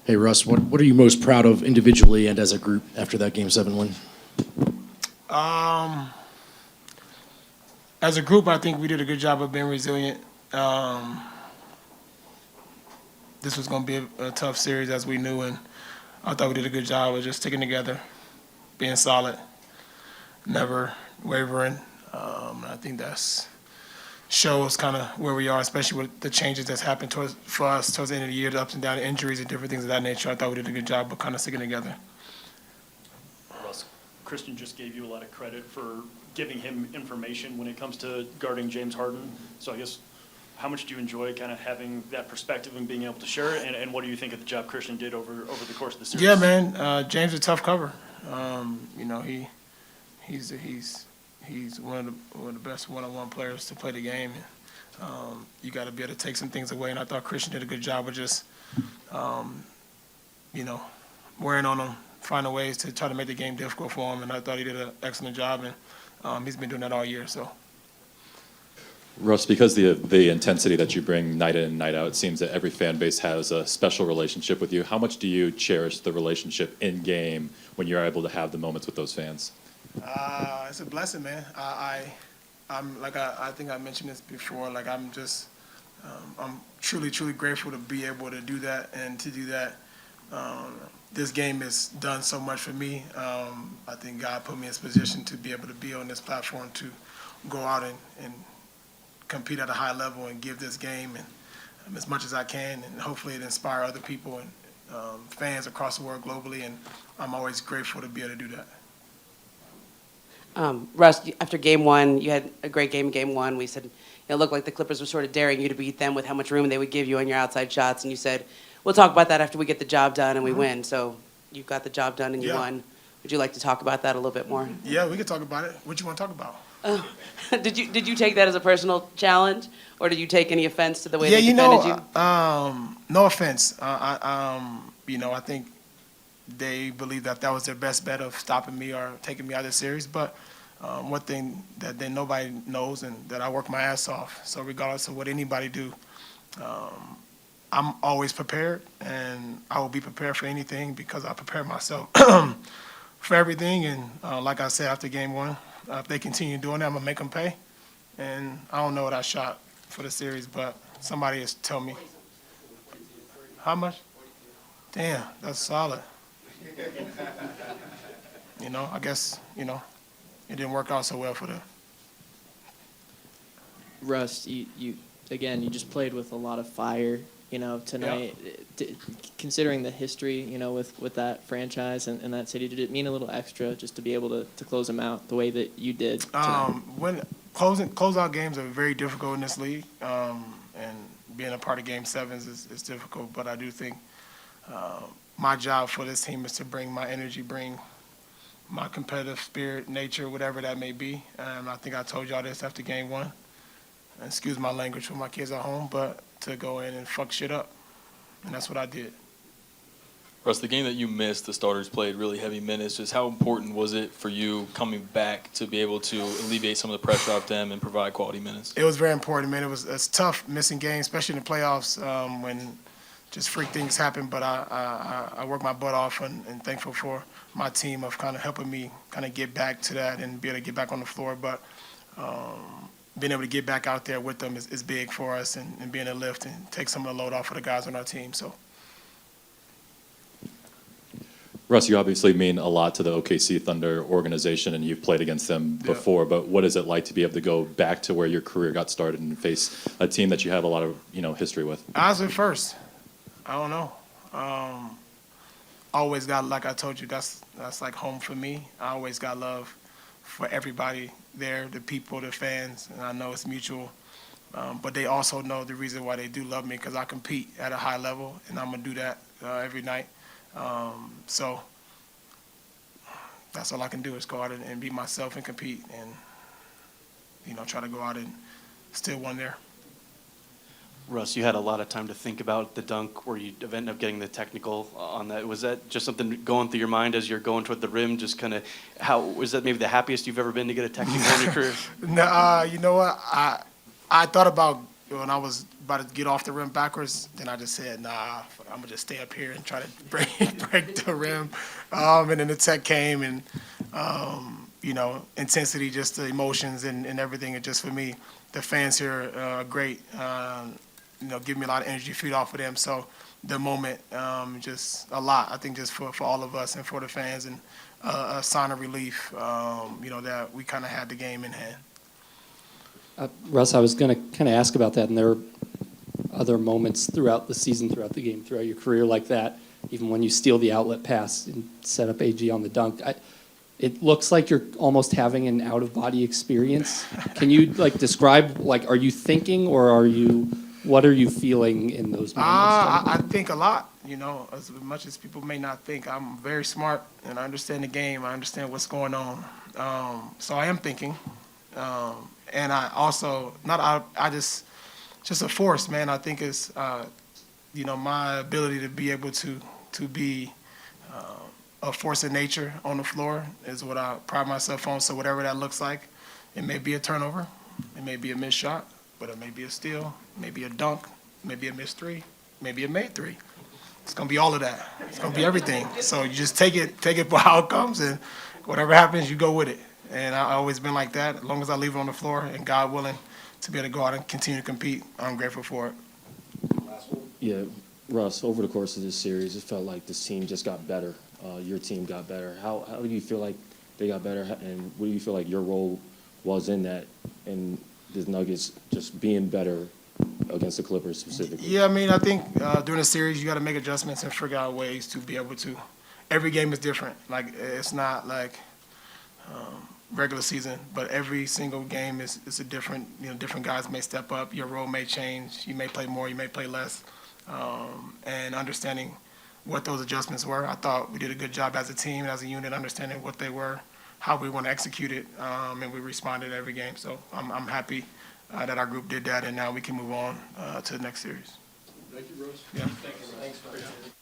Hey, Russ, what are you most proud of individually and as a group after that Game 7 win? Um, as a group, I think we did a good job of being resilient. Um, this was going to be a tough series, as we knew, and I thought we did a good job of just sticking together, being solid, never wavering. I think that's shows kind of where we are, especially with the changes that's happened for us towards the end of the year, the ups and downs, injuries and different things of that nature. I thought we did a good job of kind of sticking together. Russ, Christian just gave you a lot of credit for giving him information when it comes to guarding James Harden. So I guess, how much do you enjoy kind of having that perspective and being able to share it? And what do you think of the job Christian did over the course of the series? Yeah, man. James is a tough cover. He's one of the best one-on-one players to play the game. You got to be able to take some things away, and I thought Christian did a good job of just, wearing on him, finding ways to try to make the game difficult for him, and I thought he did an excellent job, and he's been doing that all year. So. Russ, because the intensity that you bring night in and night out, it seems that every fan base has a special relationship with you. How much do you cherish the relationship in game when you're able to have the moments with those fans? It's a blessing, man. I'm like I think I mentioned this before. Like I'm truly grateful to be able to do that and to do that. This game has done so much for me. I think God put me in this position to be able to be on this platform to go out and compete at a high level and give this game and as much as I can, and hopefully it inspire other people and fans across the world globally. And I'm always grateful to be able to do that. Russ, after game one, you had a great game in game one. We said it looked like the Clippers were sort of daring you to beat them with how much room they would give you on your outside shots. And you said, we'll talk about that after we get the job done and we win. So you got the job done and you won. Would you like to talk about that a little bit more? Yeah, we can talk about it. What you want to talk about? Did you take that as a personal challenge, or did you take any offense to the way they defended you? No offense. I think they believe that was their best bet of stopping me or taking me out of the series. But one thing that nobody knows and that I work my ass off. So regardless of what anybody do, I'm always prepared, and I will be prepared for anything because I prepare myself for everything. And like I said, after game one, if they continue doing that, I'm going to make them pay. And I don't know what I shot for the series, but somebody has told me. How much? Damn, that's solid. I guess, it didn't work out so well for them. Russ, you again, you just played with a lot of fire, tonight. Considering the history, with that franchise and that city, did it mean a little extra just to be able to close them out the way that you did tonight? When closeout games are very difficult in this league, and being a part of Game 7s is difficult, but I do think my job for this team is to bring my energy, bring my competitive spirit, nature, whatever that may be. I think I told y'all this after game one. Excuse my language for my kids at home, but to go in and fuck shit up. And that's what I did. Russ, the game that you missed, the starters played really heavy minutes. Just how important was it for you coming back to be able to alleviate some of the pressure off them and provide quality minutes? It was very important, man. It's tough missing games, especially in the playoffs when just freak things happen. But I worked my butt off and thankful for my team of kind of helping me kind of get back to that and be able to get back on the floor. But being able to get back out there with them is big for us and being a lift and take some of the load off of the guys on our team. So. Russ, you obviously mean a lot to the OKC Thunder organization, and you've played against them before. But what is it like to be able to go back to where your career got started and face a team that you have a lot of history with? Honestly, first, I don't know. Always got, like I told you, that's like home for me. I always got love for everybody there, the people, the fans, and I know it's mutual. But they also know the reason why they do love me because I compete at a high level, and I'm gonna do that every night. So that's all I can do is go out and be myself and compete and, try to go out and still win there. Russ, you had a lot of time to think about the dunk where you ended up getting the technical on that. Was that just something going through your mind as you're going toward the rim? Just kind of was that maybe the happiest you've ever been to get a technical in your career? No, you know what? I thought about when I was about to get off the rim backwards, then I just said, nah, I'm gonna just stay up here and try to break the rim. And then the tech came and, intensity, just the emotions and everything. And just for me, the fans here are great. Give me a lot of energy, feed off of them. So the moment, just a lot, I think, just for all of us and for the fans, and a sign of relief, that we kind of had the game in hand. Russ, I was going to kind of ask about that, and there are other moments throughout the season, throughout the game, throughout your career like that, even when you steal the outlet pass and set up AG on the dunk. It looks like you're almost having an out-of-body experience. Can you, describe, are you thinking, or what are you feeling in those moments? I think a lot, as much as people may not think. I'm very smart, and I understand the game. I understand what's going on. So I am thinking. And I also, just a force, man. I think it's, my ability to be able to be a force of nature on the floor is what I pride myself on. So whatever that looks like, it may be a turnover, it may be a missed shot, but it may be a steal, maybe a dunk, maybe a missed three, maybe a made three. It's gonna be all of that. It's gonna be everything. So you just take it for how it comes, and whatever happens, you go with it. And I've always been like that. As long as I leave it on the floor, and God willing, to be able to go out and continue to compete, I'm grateful for it. Yeah, Russ, over the course of this series, it felt like this team just got better. Your team got better. How do you feel like they got better, and what do you feel like your role was in that, and the Nuggets just being better against the Clippers specifically? Yeah, I think during the series, you got to make adjustments and figure out ways to be able to. Every game is different. It's not like regular season, but every single game is a different. Different guys may step up. Your role may change. You may play more. You may play less. And understanding what those adjustments were, I thought we did a good job as a team, as a unit, understanding what they were, how we want to execute it, and we responded every game. So I'm happy that our group did that, and now we can move on to the next series. Thank you, Rose. Yeah. Thanks.